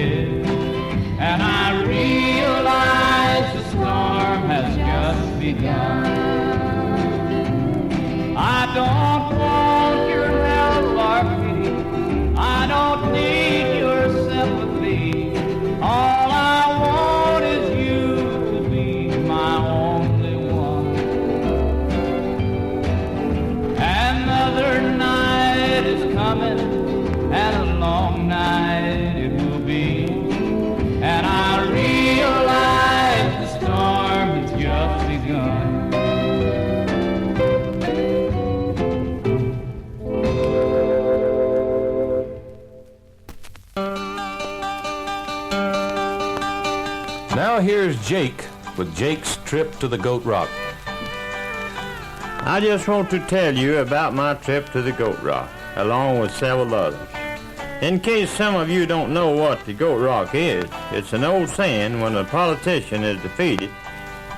is. And I realize the storm has just begun. I don't want your help or pity. I don't need your sympathy. All I want is you to be my only one. Another night is coming, and a long night it will be. And I realize the storm has just begun. Now here's Jake with Jake's trip to the Goat Rock. I just want to tell you about my trip to the Goat Rock, along with several others. In case some of you don't know what the Goat Rock is, it's an old saying: when a politician is defeated,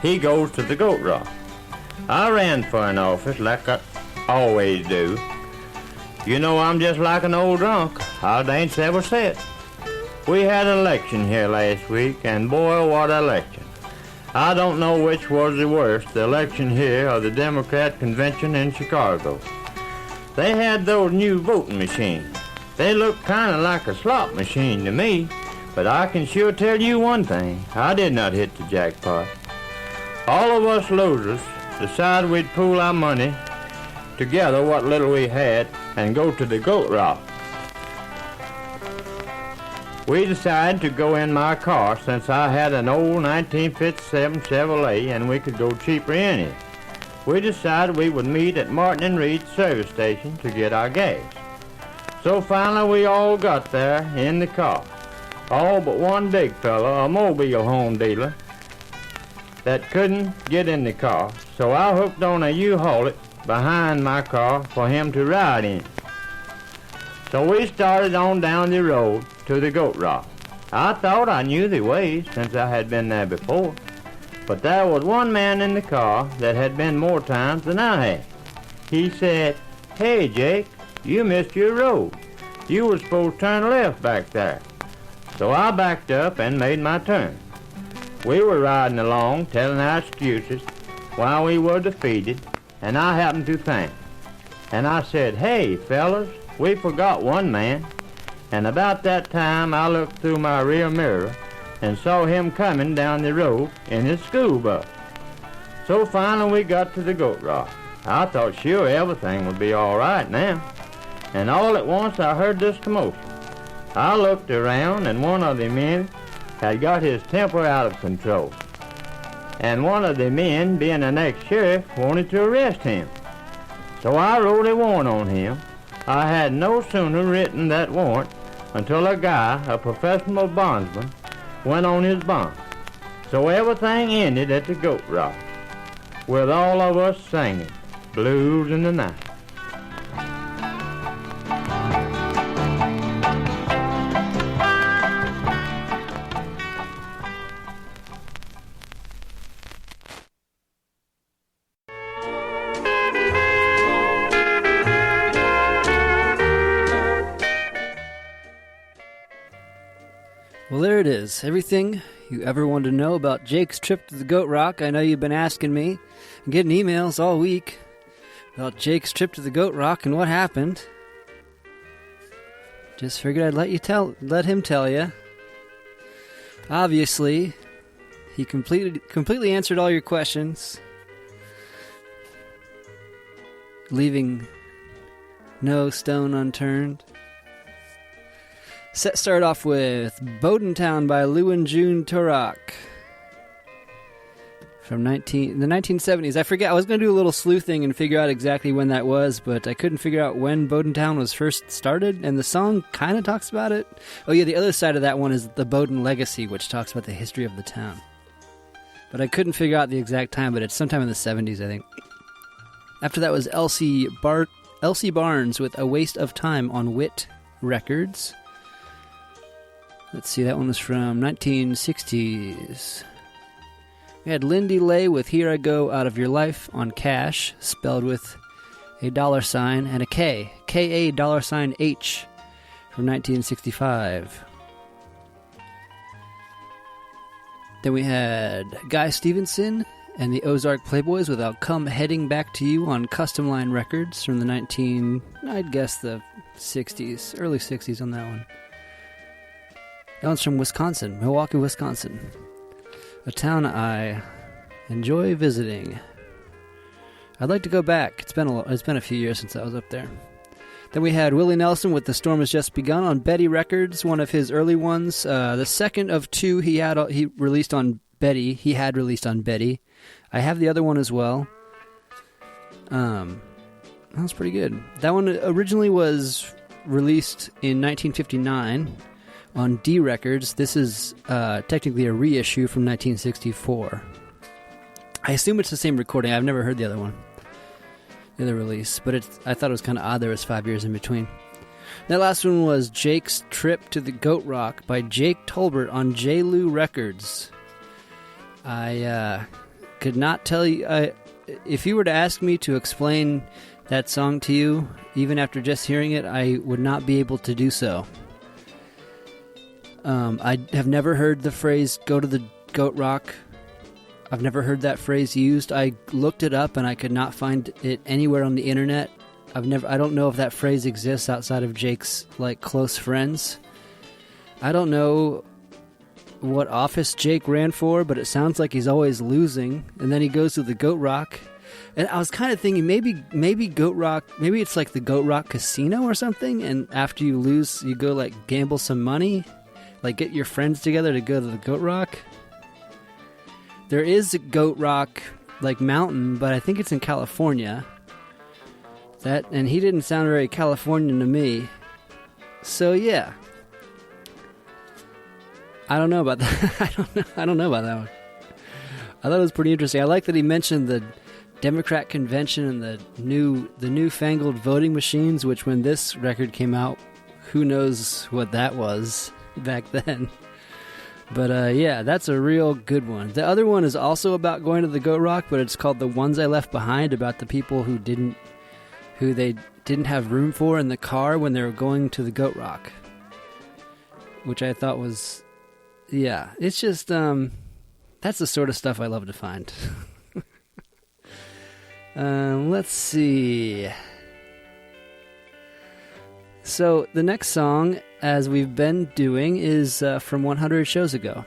he goes to the Goat Rock. I ran for an office like I always do. You know, I'm just like an old drunk. I'll dance ever set. We had an election here last week, and boy, what an election. I don't know which was the worst, the election here or the Democrat convention in Chicago. They had those new voting machines. They look kind of like a slot machine to me, but I can sure tell you one thing: I did not hit the jackpot. All of us losers decided we'd pool our money together, what little we had, and go to the Goat Rock. We decided to go in my car since I had an old 1957 Chevrolet and we could go cheaper in it. We decided we would meet at Martin and Reed's service station to get our gas. So finally we all got there in the car, all but one big fella, a mobile home dealer, that couldn't get in the car, so I hooked on a U-Haul behind my car for him to ride in. So we started on down the road to the Goat Rock. I thought I knew the way since I had been there before, but there was one man in the car that had been more times than I had. He said, "Hey Jake, you missed your road. You were supposed to turn left back there." So I backed up and made my turn. We were riding along telling our excuses while we were defeated, and I happened to think. And I said, "Hey fellas, we forgot one man." And about that time I looked through my rear mirror and saw him coming down the road in his school bus. So finally we got to the Goat Rock. I thought sure everything would be all right now. And all at once I heard this commotion. I looked around, and one of the men had got his temper out of control. And one of the men, being an ex-sheriff, wanted to arrest him. So I wrote a warrant on him. I had no sooner written that warrant until a guy, a professional bondsman, went on his bond. So everything ended at the Goat Rock, with all of us singing Blues in the Night. Well, there it is. Everything you ever wanted to know about Jake's trip to the Goat Rock. I know you've been asking me and getting emails all week about Jake's trip to the Goat Rock and what happened. Just figured I'd let him tell you. Obviously, he completely answered all your questions, leaving no stone unturned. Set started off with Bodentown by Lou and June Turok from the 1970s. I forget. I was going to do a little sleuthing and figure out exactly when that was, but I couldn't figure out when Bodentown was first started, and the song kind of talks about it. Oh yeah, the other side of that one is the Bowden Legacy, which talks about the history of the town. But I couldn't figure out the exact time, but it's sometime in the 70s, I think. After that was Elsie Barnes with A Waste of Time on Wit Records. Let's see, that one was from 1960s. We had Lindy Lay with Here I Go Out of Your Life on Cash, spelled with a $sign and a K. K-A $H from 1965. Then we had Guy Stevenson and the Ozark Playboys with I'll Come Heading Back to You on Custom Line Records from the the 60s, early 60s on that one. That one's from Wisconsin, Milwaukee, Wisconsin. A town I enjoy visiting. I'd like to go back. It's been a few years since I was up there. Then we had Willie Nelson with The Storm Has Just Begun on Betty Records, one of his early ones. The second of two he released on Betty. He had released on Betty. I have the other one as well. That was pretty good. That one originally was released in 1959 on D Records. This is technically a reissue from 1964. I assume it's the same recording. I've never heard the other one, the other release, but I thought it was kind of odd there was 5 years in between. That last one was Jake's Trip to the Goat Rock by Jake Tolbert on J. Lou Records. I could not tell you... if you were to ask me to explain that song to you, even after just hearing it, I would not be able to do so. I have never heard the phrase, go to the Goat Rock. I've never heard that phrase used. I looked it up and I could not find it anywhere on the internet. I don't know if that phrase exists outside of Jake's, close friends. I don't know what office Jake ran for, but it sounds like he's always losing. And then he goes to the Goat Rock. And I was kind of thinking maybe Goat Rock, maybe it's like the Goat Rock Casino or something. And after you lose, you go gamble some money, get your friends together to go to the Goat Rock. There is a Goat Rock mountain, but I think it's in California. And he didn't sound very Californian to me. So yeah. I don't know about that. I don't know about that one. I thought it was pretty interesting. I like that he mentioned the Democrat convention and the newfangled voting machines, which when this record came out, who knows what that was back then. But yeah, that's a real good one. The other one is also about going to the Goat Rock, but it's called The Ones I Left Behind, about the people who they didn't have room for in the car when they were going to the Goat Rock. Which I thought was, yeah, it's just, that's the sort of stuff I love to find. Let's see. So the next song, as we've been doing, is from 100 Shows Ago.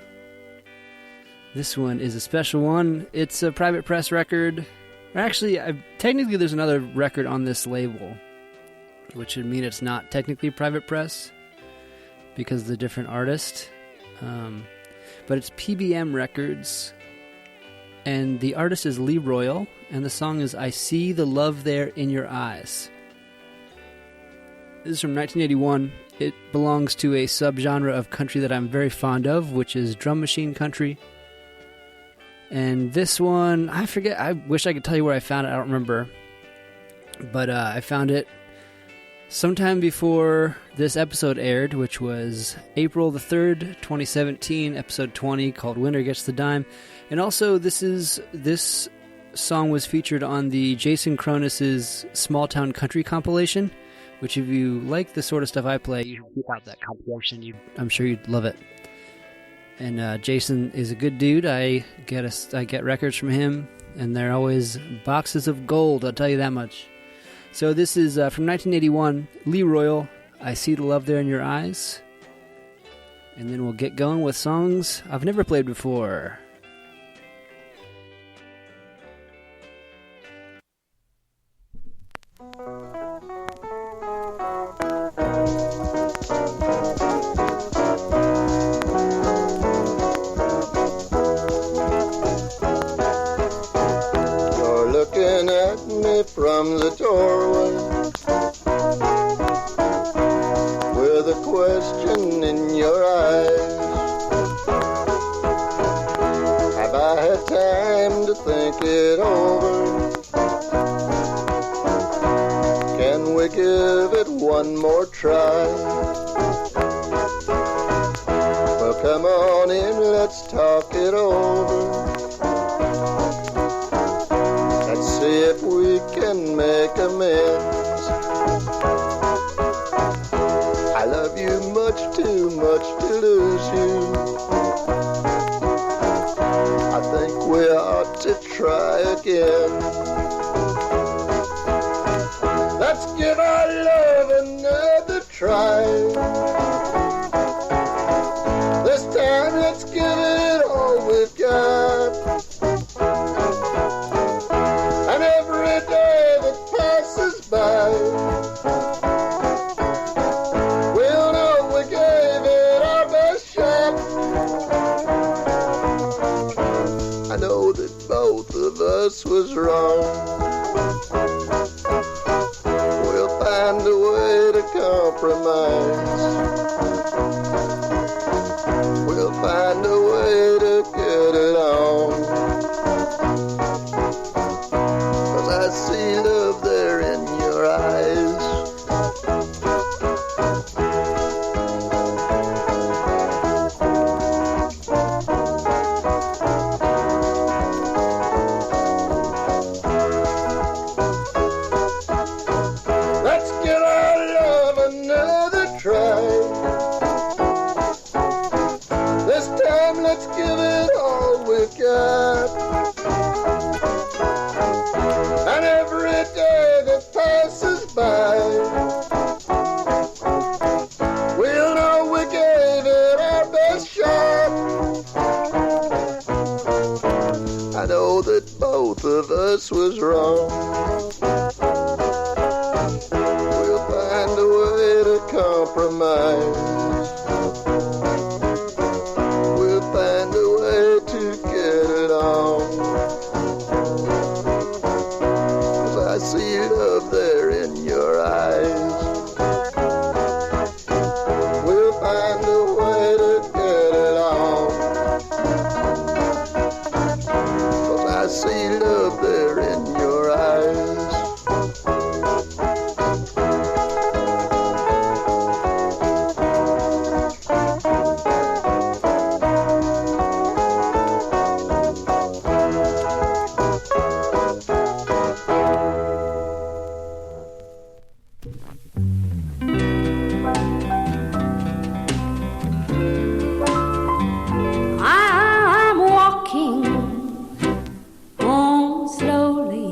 This one is a special one. It's a Private Press record. Actually, technically there's another record on this label, which would mean it's not technically Private Press because of the different artist. But it's PBM Records, and the artist is Lee Royal, and the song is I See the Love There in Your Eyes. This is from 1981. It belongs to a subgenre of country that I'm very fond of, which is drum machine country. And this one, I forget, I wish I could tell you where I found it, I don't remember. But I found it sometime before this episode aired, which was April the 3rd, 2017, episode 20, called Winter Gets the Dime. And also, this song was featured on the Jason Cronus's Small Town Country compilation, which if you like the sort of stuff I play, you should check out that compilation. I'm sure you'd love it. And Jason is a good dude. I get records from him, and they're always boxes of gold, I'll tell you that much. So this is from 1981, Lee Royal, I See the Love There in Your Eyes. And then we'll get going with songs I've never played before. From the doorway with a question in your eyes. Have I had time to think it over? Can we give it one more try? Well, come on in, let's talk it over. See if we can make amends. I love you much too much to lose you. time, let's give it all we've got. And every day that passes by, we'll know we gave it our best shot. I know that both of us was wrong. We'll find a way to compromise. We'll find a way to get it on. 'Cause I see love there in your eyes. Let's give our love another try. This time let's give it all we've got. And every day that passes by, we'll know we gave it our best shot. I know that both of us was wrong. We'll find a way to compromise. We'll find a way to get it on. 'Cause I see love there in your eyes. We'll find a way to get it on. 'Cause I see love there in your eyes. I'm walking on slowly,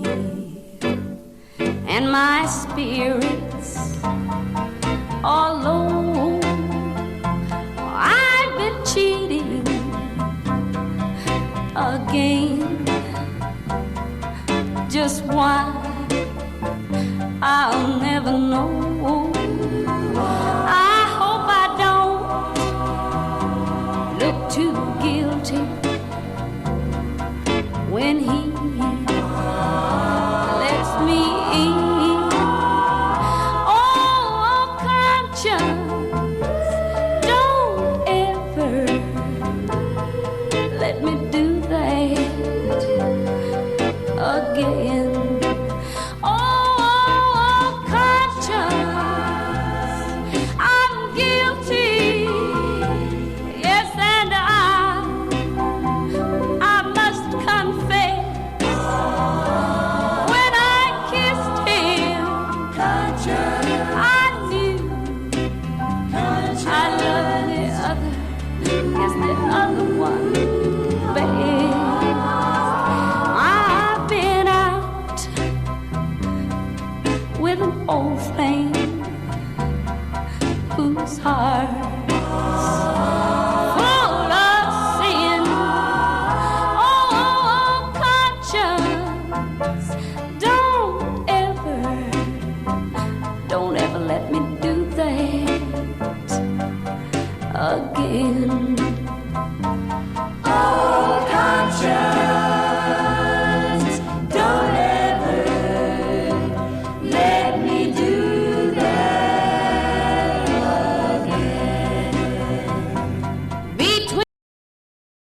and my spirits are low. I've been cheating again. Just why, I'll never know. I hope I don't look too guilty when he